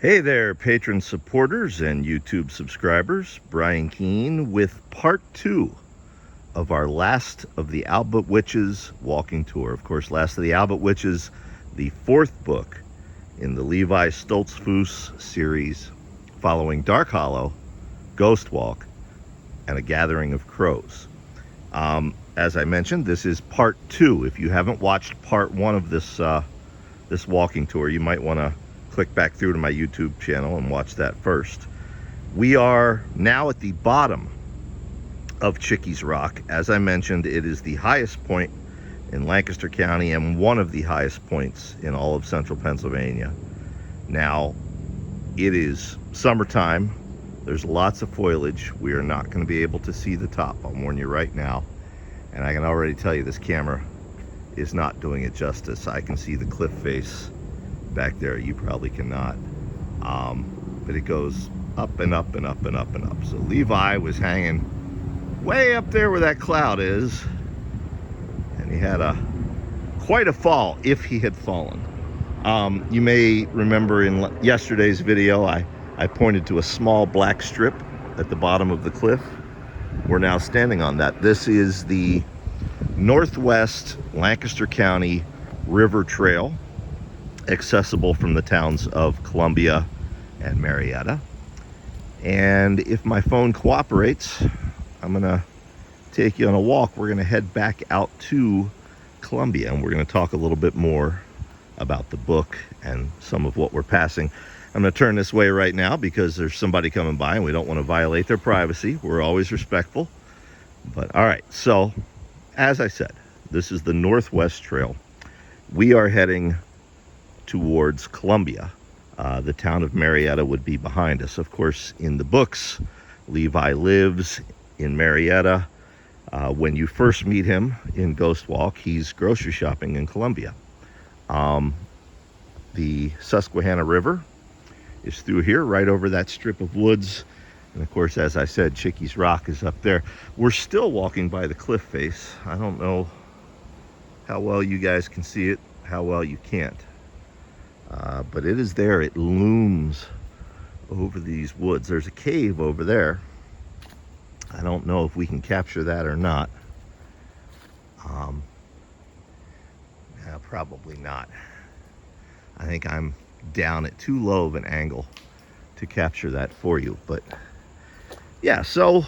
Hey there, patron supporters and YouTube subscribers. Brian Keene with part 2 of our Last of the Albatwitches walking tour. Of course, Last of the Albatwitches, the 4th book in the Levi Stoltzfus series, following Dark Hollow, Ghost Walk, and A Gathering of Crows. As I mentioned, this is part 2. If you haven't watched part 1 of this walking tour, you might want to click back through to my YouTube channel and watch that first. We are now at the bottom of Chickies Rock. As I mentioned, it is the highest point in Lancaster County and one of the highest points in all of central Pennsylvania. Now, it is summertime. There's lots of foliage. We are not going to be able to see the top. I'll warn you right now. And I can already tell you this camera is not doing it justice. I can see the cliff face back there. You probably cannot, but it goes up and up and up and up and up. So Levi was hanging way up there where that cloud is, and he had quite a fall if he had fallen. You may remember in yesterday's video I pointed to a small black strip at the bottom of the cliff. We're now standing on that. This is the Northwest Lancaster County River Trail, accessible from the towns of Columbia and Marietta. And if my phone cooperates, I'm gonna take you on a walk. We're gonna head back out to Columbia, and we're gonna talk a little bit more about the book and some of what we're passing. I'm gonna turn this way right now because there's somebody coming by and we don't want to violate their privacy. We're always respectful. But all right, so as I said, this is the Northwest Trail. We are heading towards Columbia. The town of Marietta would be behind us. Of course, in the books, Levi lives in Marietta. When you first meet him in Ghost Walk, he's grocery shopping in Columbia. The Susquehanna River is through here, right over that strip of woods. And of course, as I said, Chickies Rock is up there. We're still walking by the cliff face. I don't know how well you guys can see it, how well you can't. But it is there. It looms over these woods. There's a cave over there. I don't know if we can capture that or not. Yeah, probably not. I think I'm down at too low of an angle to capture that for you. But yeah, so,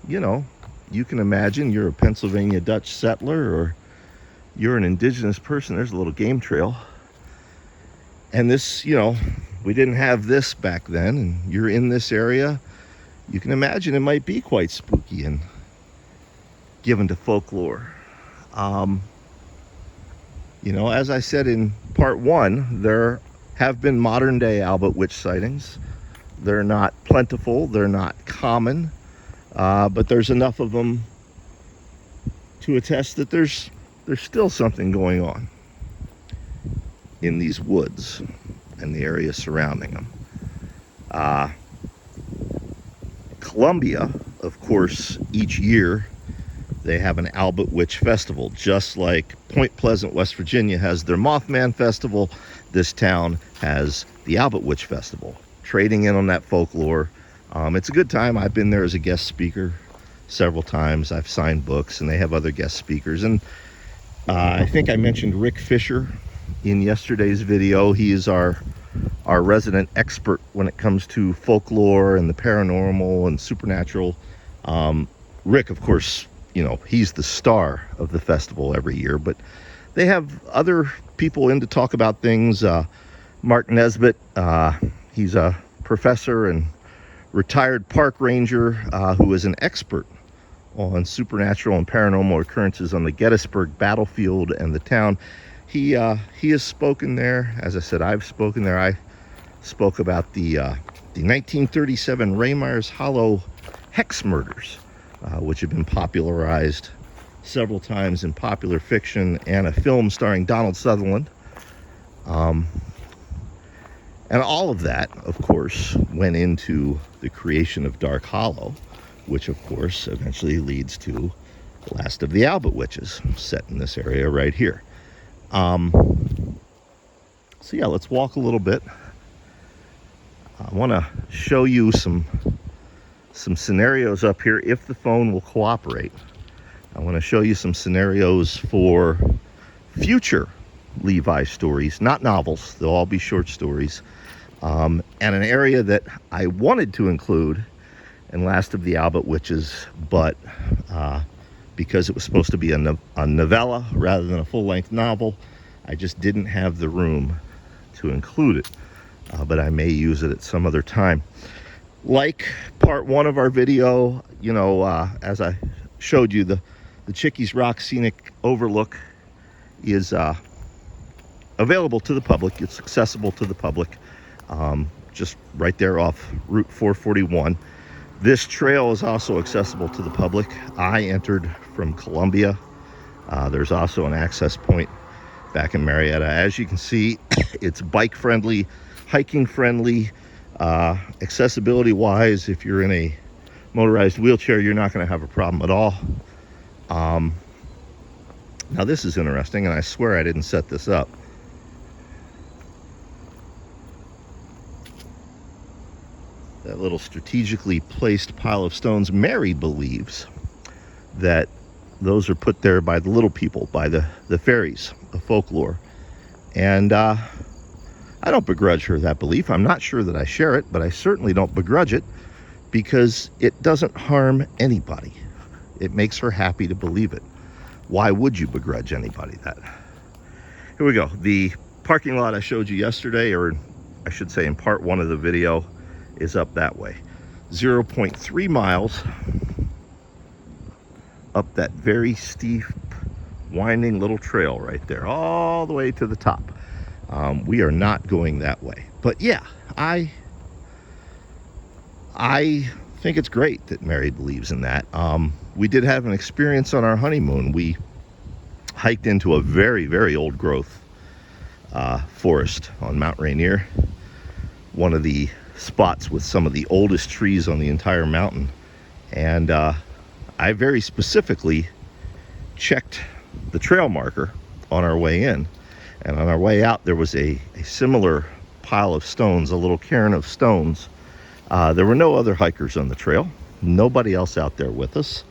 you know, you can imagine you're a Pennsylvania Dutch settler or you're an indigenous person. There's a little game trail. And this, you know, we didn't have this back then, and you're in this area. You can imagine it might be quite spooky and given to folklore. You know, as I said in part 1, there have been modern day Albatwitch sightings. They're not plentiful, they're not common, but there's enough of them to attest that there's still something going on in these woods and the area surrounding them. Columbia, of course, each year they have an Albatwitch festival, just like Point Pleasant, West Virginia has their Mothman Festival. This town has the Albatwitch Festival, trading in on that folklore. It's a good time. I've been there as a guest speaker several times. I've signed books, and they have other guest speakers. And I think I mentioned Rick Fisher in yesterday's video. He is our resident expert when it comes to folklore and the paranormal and supernatural. Rick, of course, you know, he's the star of the festival every year, but they have other people in to talk about things. Mark Nesbitt, he's a professor and retired park ranger who is an expert on supernatural and paranormal occurrences on the Gettysburg battlefield and the town. He has spoken there. As I said, I've spoken there. I spoke about the 1937 Raymeyer's Hollow hex murders, which have been popularized several times in popular fiction and a film starring Donald Sutherland. And all of that, of course, went into the creation of Dark Hollow, which, of course, eventually leads to Last of the Albatwitches, set in this area right here. So yeah, let's walk a little bit. I want to show you some scenarios up here if the phone will cooperate. I want to show you some scenarios for future Levi stories, not novels. They'll all be short stories. And an area that I wanted to include in Last of the Albatwitches, but because it was supposed to be a novella rather than a full-length novel, I just didn't have the room to include it. But I may use it at some other time. Like part one of our video, you know, as I showed you, the Chickies Rock Scenic Overlook is available to the public. It's accessible to the public, just right there off Route 441. This trail is also accessible to the public. I entered from Columbia. There's also an access point back in Marietta. As you can see, it's bike friendly, hiking friendly, accessibility wise. If you're in a motorized wheelchair, you're not going to have a problem at all. Now this is interesting, and I swear I didn't set this up. That little strategically placed pile of stones, Mary believes that those are put there by the little people, by the fairies of folklore. And I don't begrudge her that belief. I'm not sure that I share it, but I certainly don't begrudge it because it doesn't harm anybody. It makes her happy to believe it. Why would you begrudge anybody that? Here we go. The parking lot I showed you yesterday, or I should say in part one of the video, is up that way. 0.3 miles up that very steep, winding little trail right there, all the way to the top. We are not going that way. But yeah, I think it's great that Mary believes in that. We did have an experience on our honeymoon. We hiked into a very, very old growth forest on Mount Rainier. One of the spots with some of the oldest trees on the entire mountain. And I very specifically checked the trail marker on our way in. And on our way out, there was a similar pile of stones, a little cairn of stones. There were no other hikers on the trail. Nobody else out there with us.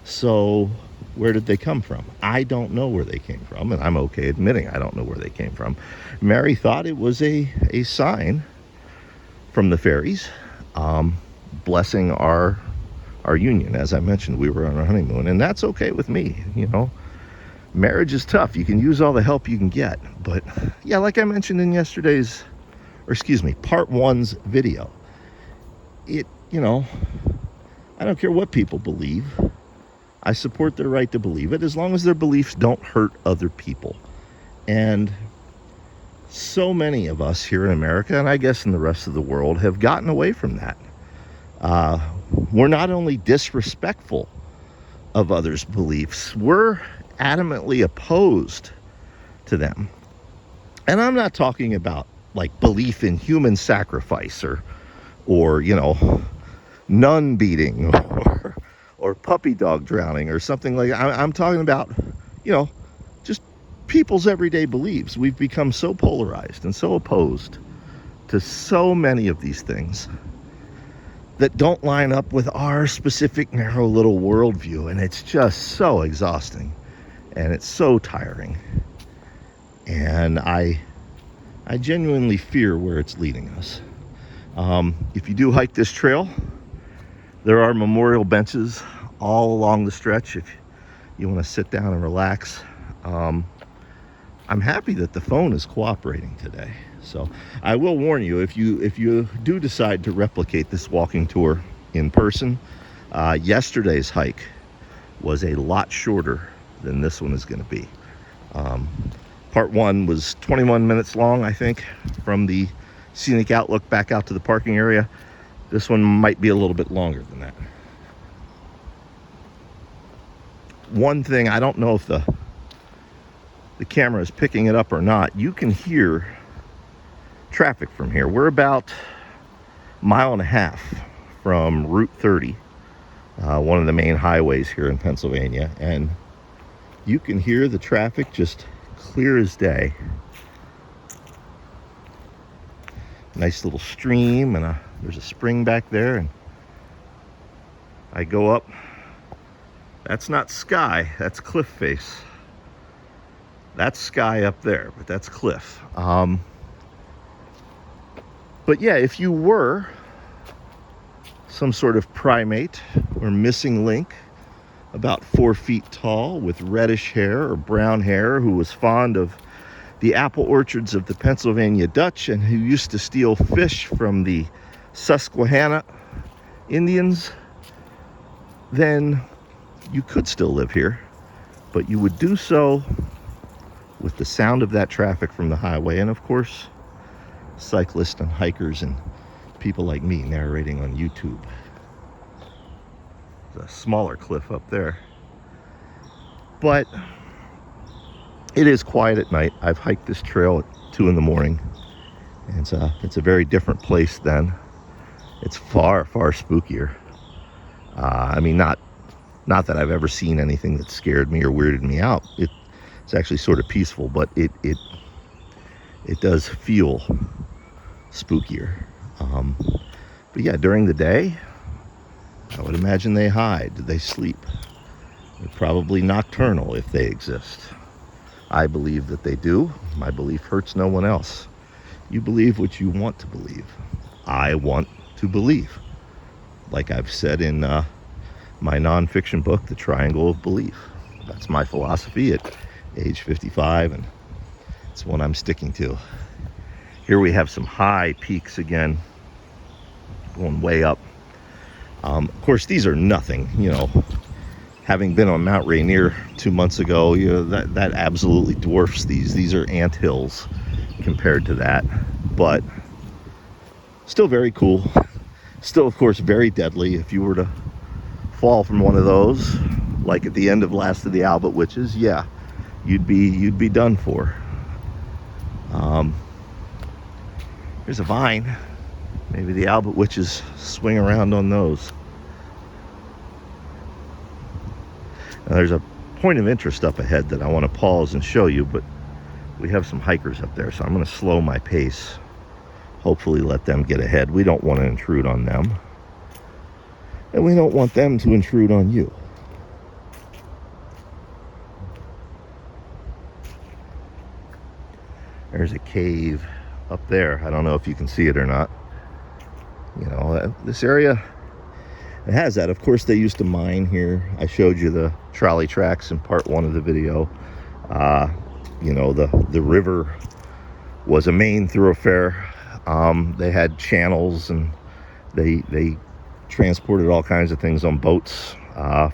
So where did they come from? I don't know where they came from, and I'm okay admitting I don't know where they came from. Mary thought it was a sign from the fairies, blessing our union. As I mentioned, we were on our honeymoon, and that's okay with me. You know, marriage is tough. You can use all the help you can get, but yeah, like I mentioned in yesterday's, or excuse me, part one's video, you know, I don't care what people believe. I support their right to believe it as long as their beliefs don't hurt other people. And so many of us here in America, and I guess in the rest of the world, have gotten away from that. We're not only disrespectful of others' beliefs, we're adamantly opposed to them. And I'm not talking about like belief in human sacrifice or you know, nun beating or puppy dog drowning or something like that. I'm talking about, you know, just people's everyday beliefs. We've become so polarized and so opposed to so many of these things that don't line up with our specific narrow little worldview, and it's just so exhausting and it's so tiring. And I genuinely fear where it's leading us. If you do hike this trail, there are memorial benches all along the stretch if you want to sit down and relax. I'm happy that the phone is cooperating today. So I will warn you, if you do decide to replicate this walking tour in person, yesterday's hike was a lot shorter than this one is going to be. Part one was 21 minutes long, I think, from the scenic outlook back out to the parking area. This one might be a little bit longer than that. One thing, I don't know if the camera is picking it up or not. You can hear traffic from here. We're about a mile and a half from Route 30, one of the main highways here in Pennsylvania, and you can hear the traffic just clear as day. Nice little stream, and there's a spring back there, and I go up. That's not sky, that's cliff face. That's sky up there, but that's cliff. But yeah, if you were some sort of primate or missing link, about 4 feet tall with reddish hair or brown hair, who was fond of the apple orchards of the Pennsylvania Dutch and who used to steal fish from the Susquehanna Indians, then you could still live here, but you would do so with the sound of that traffic from the highway, and of course cyclists and hikers and people like me narrating on YouTube. There's a smaller cliff up there, but it is quiet at night. I've hiked this trail at 2 in the morning, and it's a very different place then. It's far spookier. I mean, not that I've ever seen anything that scared me or weirded me out. It's actually sort of peaceful, but it does feel spookier. But yeah, during the day, I would imagine they hide, they sleep. They're probably nocturnal if they exist. I believe that they do. My belief hurts no one else. You believe what you want to believe. I want to believe. Like I've said in my nonfiction book, The Triangle of Belief. That's my philosophy at age 55, and it's one I'm sticking to. Here we have some high peaks again, going way up. Of course, these are nothing, you know. Having been on Mount Rainier 2 months ago, you know, that absolutely dwarfs these. These are ant hills compared to that, but still very cool. Still, of course, very deadly. If you were to fall from one of those, like at the end of Last of the Albatwitches, yeah, you'd be done for. Here's a vine. Maybe the Albatwitches swing around on those. Now, there's a point of interest up ahead that I want to pause and show you, but we have some hikers up there, so I'm going to slow my pace. Hopefully let them get ahead. We don't want to intrude on them, and we don't want them to intrude on you. There's a cave up there. I don't know if you can see it or not. You know, this area, it has that. Of course, they used to mine here. I showed you the trolley tracks in part 1 of the video. You know, the river was a main thoroughfare. They had channels, and they transported all kinds of things on boats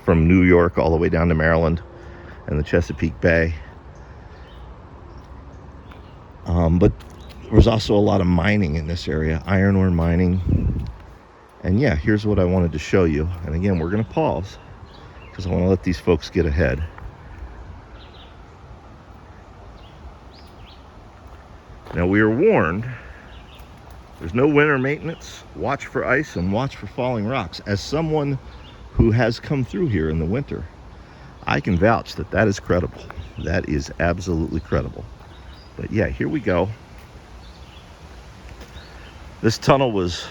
from New York all the way down to Maryland and the Chesapeake Bay. But there was also a lot of mining in this area, iron ore mining. And yeah, here's what I wanted to show you. And again, we're going to pause because I want to let these folks get ahead. Now, we are warned, there's no winter maintenance. Watch for ice and watch for falling rocks. As someone who has come through here in the winter, I can vouch that that is credible. That is absolutely credible. But yeah, here we go. This tunnel was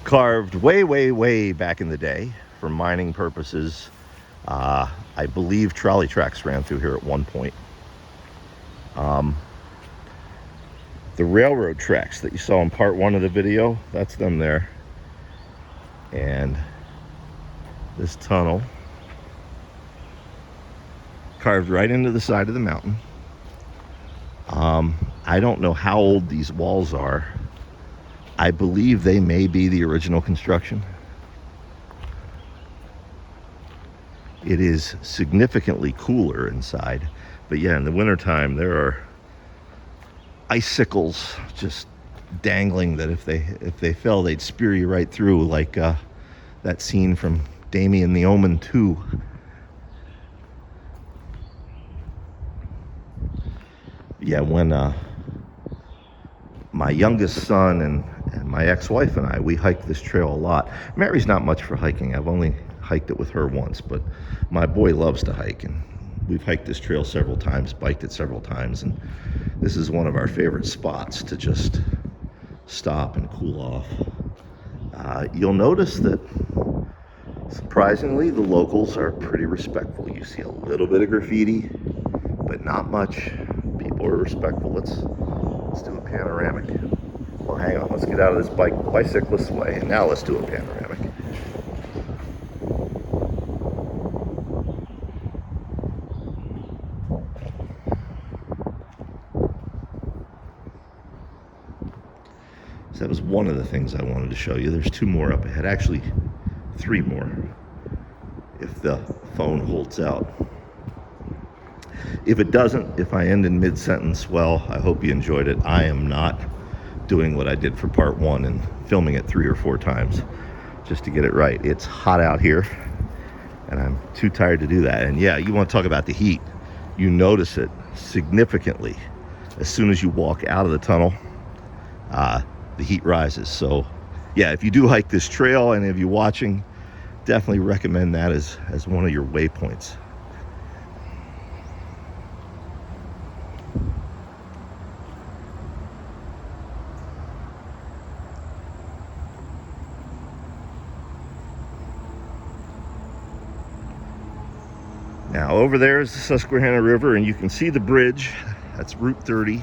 carved way back in the day for mining purposes. I believe trolley tracks ran through here at one point. The railroad tracks that you saw in part 1 of the video, that's them there. And this tunnel carved right into the side of the mountain. I don't know how old these walls are. I believe they may be the original construction. It is significantly cooler inside, but yeah, in the wintertime there are icicles just dangling that if they fell, they'd spear you right through, like that scene from Damien the Omen 2. Yeah, when my youngest son and my ex-wife and we hiked this trail a lot. Mary's not much for hiking. I've only hiked it with her once, but my boy loves to hike, and we've hiked this trail several times, biked it several times, and this is one of our favorite spots to just stop and cool off. You'll notice that, surprisingly, the locals are pretty respectful. You see a little bit of graffiti, but not much. People are respectful. Let's do a panoramic. Well, hang on. Let's get out of this bicyclist way, and now let's do a panoramic. So that was one of the things I wanted to show you. There's 2 more up ahead. Actually, 3 more, if the phone holds out. If it doesn't, if I end in mid-sentence, well, I hope you enjoyed it. I am not doing what I did for part 1 and filming it 3 or 4 times just to get it right. It's hot out here, and I'm too tired to do that. And yeah, you want to talk about the heat. You notice it significantly as soon as you walk out of the tunnel. The heat rises. So yeah, if you do hike this trail, any of you watching, definitely recommend that as one of your waypoints. Now over there is the Susquehanna River, and you can see the bridge. That's Route 30.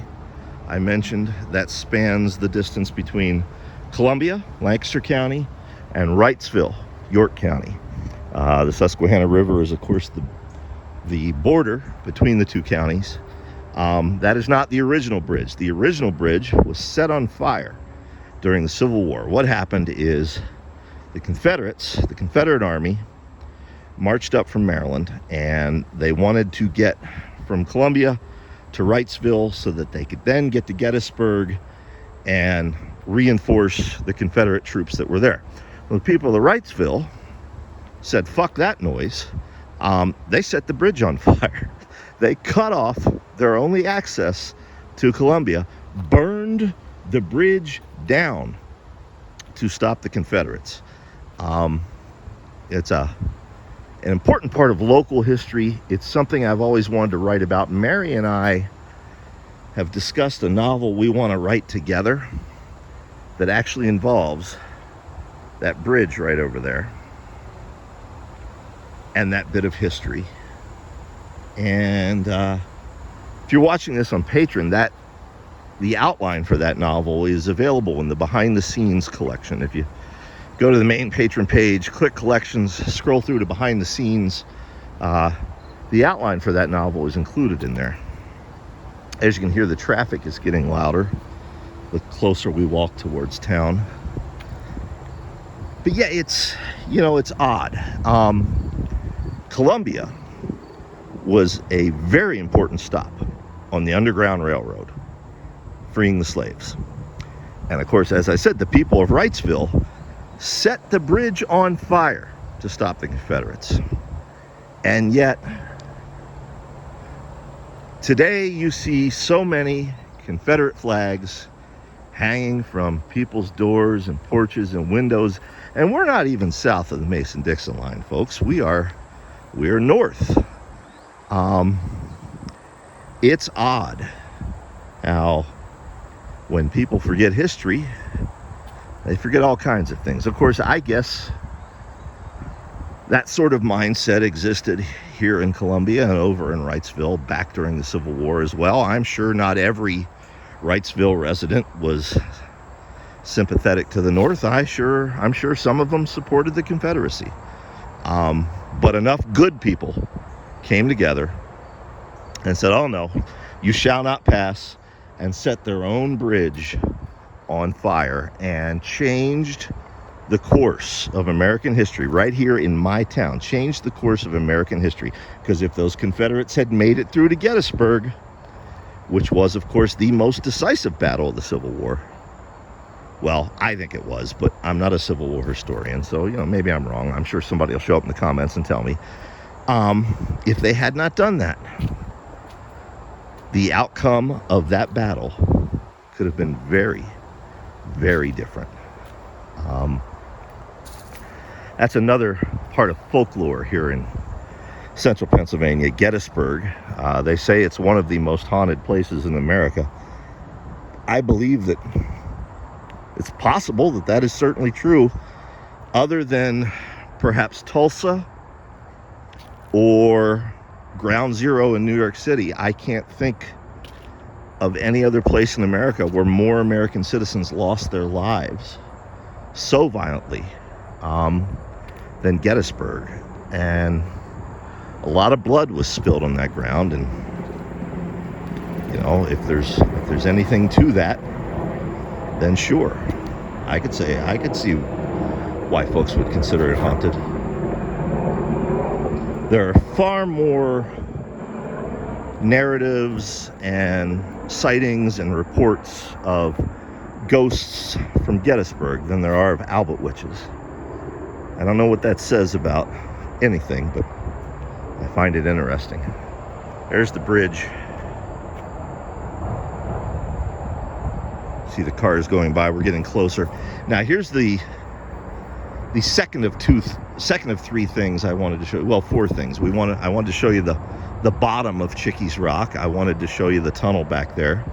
I mentioned that spans the distance between Columbia, Lancaster County, and Wrightsville, York County. The Susquehanna River is, of course, the border between the 2 counties. That is not the original bridge. The original bridge was set on fire during the Civil War. What happened is the Confederate Army, marched up from Maryland, and they wanted to get from Columbia to Wrightsville so that they could then get to Gettysburg and reinforce the Confederate troops that were there. Well, the people of Wrightsville said, fuck that noise. They set the bridge on fire. They cut off their only access to Columbia, burned the bridge down to stop the Confederates. It's an important part of local history. It's something I've always wanted to write about. Mary and I have discussed a novel we want to write together that actually involves that bridge right over there and that bit of history. And if you're watching this on Patreon, the outline for that novel is available in the behind the scenes collection. If you go to the main Patreon page, click collections, scroll through to behind the scenes, the outline for that novel is included in there. As you can hear, the traffic is getting louder the closer we walk towards town. But yeah, it's odd. Columbia was a very important stop on the Underground Railroad, freeing the slaves. And of course, as I said, the people of Wrightsville set the bridge on fire to stop the Confederates. And yet, today you see so many Confederate flags hanging from people's doors and porches and windows. And we're not even south of the Mason-Dixon line, folks. We're north. It's odd how when people forget history, they forget all kinds of things. Of course, I guess that sort of mindset existed here in Columbia and over in Wrightsville back during the Civil War as well. I'm sure not every Wrightsville resident was sympathetic to the North. I'm sure some of them supported the Confederacy. But enough good people came together and said, oh no, you shall not pass, and set their own bridge on fire and changed the course of American history right here in my town. Changed the course of American history, because if those Confederates had made it through to Gettysburg, which was, of course, the most decisive battle of the Civil War. Well, I think it was, but I'm not a Civil War historian, so, maybe I'm wrong. I'm sure somebody will show up in the comments and tell me. If they had not done that, the outcome of that battle could have been very, very different. That's another part of folklore here in central Pennsylvania, Gettysburg. They say it's one of the most haunted places in America. I believe that It's possible that that is certainly true, other than perhaps Tulsa or Ground Zero in New York City. I can't think of any other place in America where more American citizens lost their lives so violently than Gettysburg. And a lot of blood was spilled on that ground, and you know, if there's anything to that, then sure, I could see why folks would consider it haunted. There are far more narratives and sightings and reports of ghosts from Gettysburg than there are of Albatwitches. I don't know what that says about anything, but I find it interesting. There's the bridge. See the cars going by. We're getting closer. Now here's the second of three things I wanted to show you. Well, four things. I wanted to show you the bottom of Chickies Rock. I wanted to show you the tunnel back there.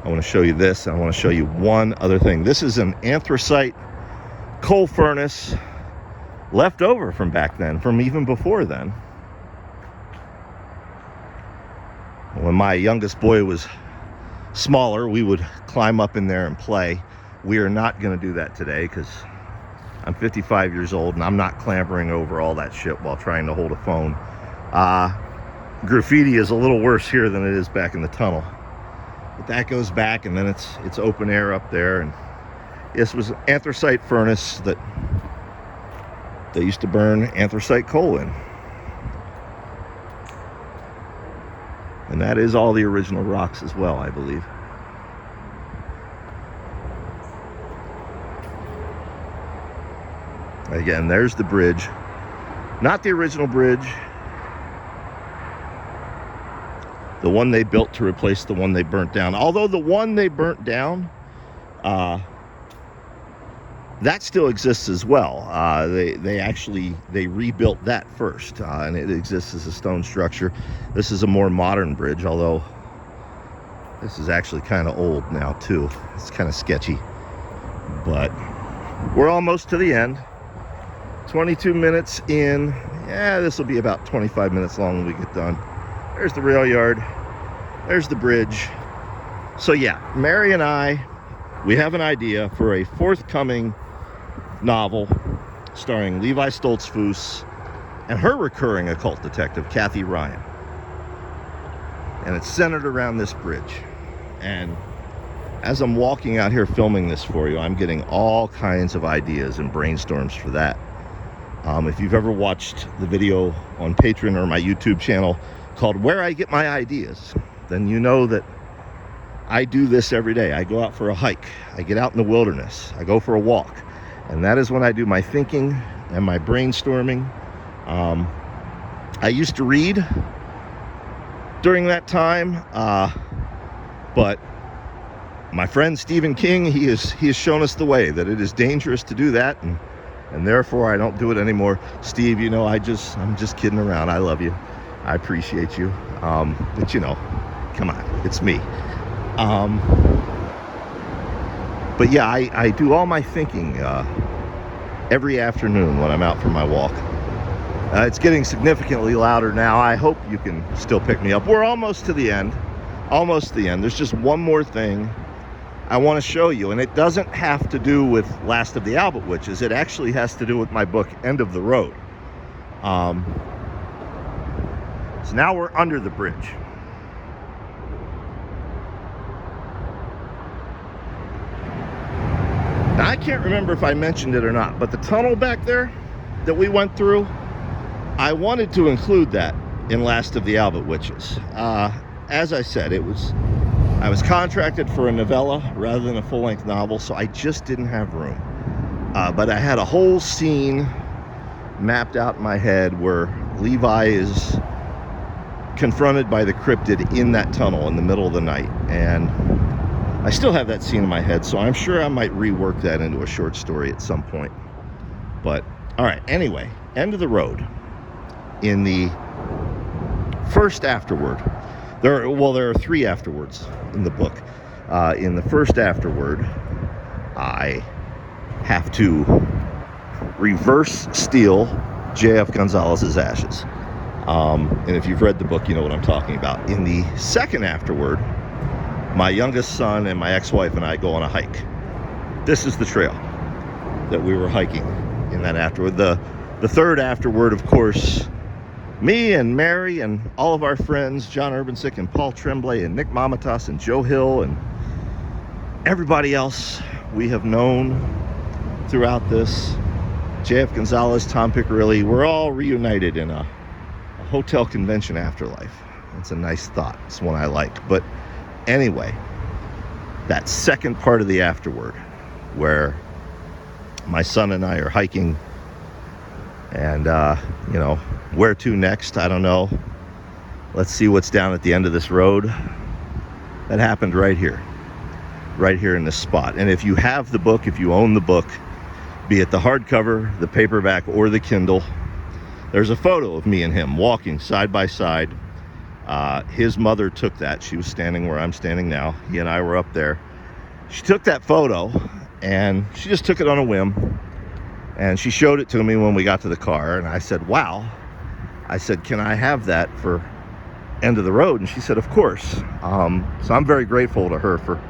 I want to show you this, and I want to show you one other thing. This is an anthracite coal furnace left over from back then, from even before then. When my youngest boy was smaller, we would climb up in there and play. We are not going to do that today because I'm 55 years old and I'm not clambering over all that shit while trying to hold a phone. Graffiti is a little worse here than it is back in the tunnel. But that goes back, and then it's open air up there. And this was an anthracite furnace that they used to burn anthracite coal in. And that is all the original rocks as well, I believe. Again, there's the bridge. Not the original bridge. The one they built to replace the one they burnt down. Although the one they burnt down, that still exists as well. They rebuilt that first, and it exists as a stone structure. This is a more modern bridge, although this is actually kind of old now too. It's kind of sketchy, but we're almost to the end. 22 minutes in. Yeah, this will be about 25 minutes long when we get done. There's the rail yard. There's the bridge. So yeah, Mary and I, we have an idea for a forthcoming novel starring Levi Stoltzfus and her recurring occult detective, Kathy Ryan. And it's centered around this bridge. And as I'm walking out here filming this for you, I'm getting all kinds of ideas and brainstorms for that. If you've ever watched the video on Patreon or my YouTube channel called Where I Get My Ideas, then you know that I do this every day. I go out for a hike. I get out in the wilderness. I go for a walk. And that is when I do my thinking and my brainstorming. I used to read during that time, but my friend Stephen King, he has shown us the way, that it is dangerous to do that, and therefore I don't do it anymore. Steve, you know, I'm just kidding around. I love you. I appreciate you. But you know, come on, it's me. But yeah, I do all my thinking every afternoon when I'm out for my walk. It's getting significantly louder now. I hope you can still pick me up. We're almost to the end. Almost to the end. There's just one more thing I want to show you, and it doesn't have to do with Last of the Albatwitches. It actually has to do with my book, End of the Road. So now we're under the bridge. Now, I can't remember if I mentioned it or not, but the tunnel back there that we went through, I wanted to include that in Last of the Albatwitches. As I said, I was contracted for a novella rather than a full-length novel, so I just didn't have room. But I had a whole scene mapped out in my head where Levi is confronted by the cryptid in that tunnel in the middle of the night, and I still have that scene in my head, so I'm sure I might rework that into a short story at some point. But all right, anyway, End of the Road. In the first afterword, there are three afterwords in the book. In the first afterword, I have to reverse steal J.F. Gonzalez's ashes. And if you've read the book, you know what I'm talking about. In the second afterword, my youngest son and my ex-wife and I go on a hike. This is the trail that we were hiking in that afterword. The third afterword, of course, me and Mary and all of our friends, John Urbansick and Paul Tremblay and Nick Mamatas and Joe Hill and everybody else we have known throughout this, J.F. Gonzalez, Tom Piccirilli, we're all reunited in a hotel convention afterlife. It's a nice thought. It's one I like. But anyway, that second part of the afterword where my son and I are hiking and, you know, where to next? I don't know. Let's see what's down at the end of this road. That happened right here in this spot. And if you have the book, if you own the book, be it the hardcover, the paperback, or the Kindle, there's a photo of me and him walking side by side. His mother took that. She was standing where I'm standing now. He and I were up there. She took that photo and she just took it on a whim. And she showed it to me when we got to the car. And I said, wow. I said, can I have that for end of the road? And she said, of course. So I'm very grateful to her for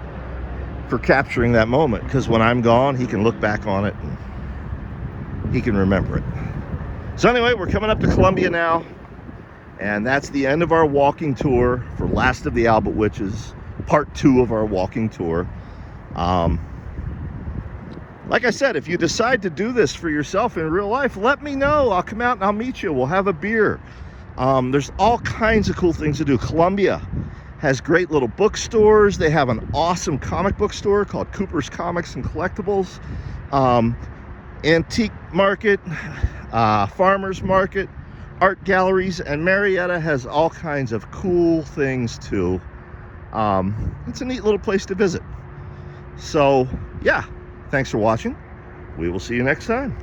capturing that moment, because when I'm gone, he can look back on it and he can remember it. So anyway, we're coming up to Columbia now, and that's the end of our walking tour for Last of the Albatwitches, part 2 of our walking tour. Like I said, if you decide to do this for yourself in real life, let me know. I'll come out and I'll meet you. We'll have a beer. There's all kinds of cool things to do. Columbia has great little bookstores. They have an awesome comic book store called Cooper's Comics and Collectibles. Antique market, farmers market, art galleries, and Marietta has all kinds of cool things too. It's a neat little place to visit. So yeah, thanks for watching. We will see you next time.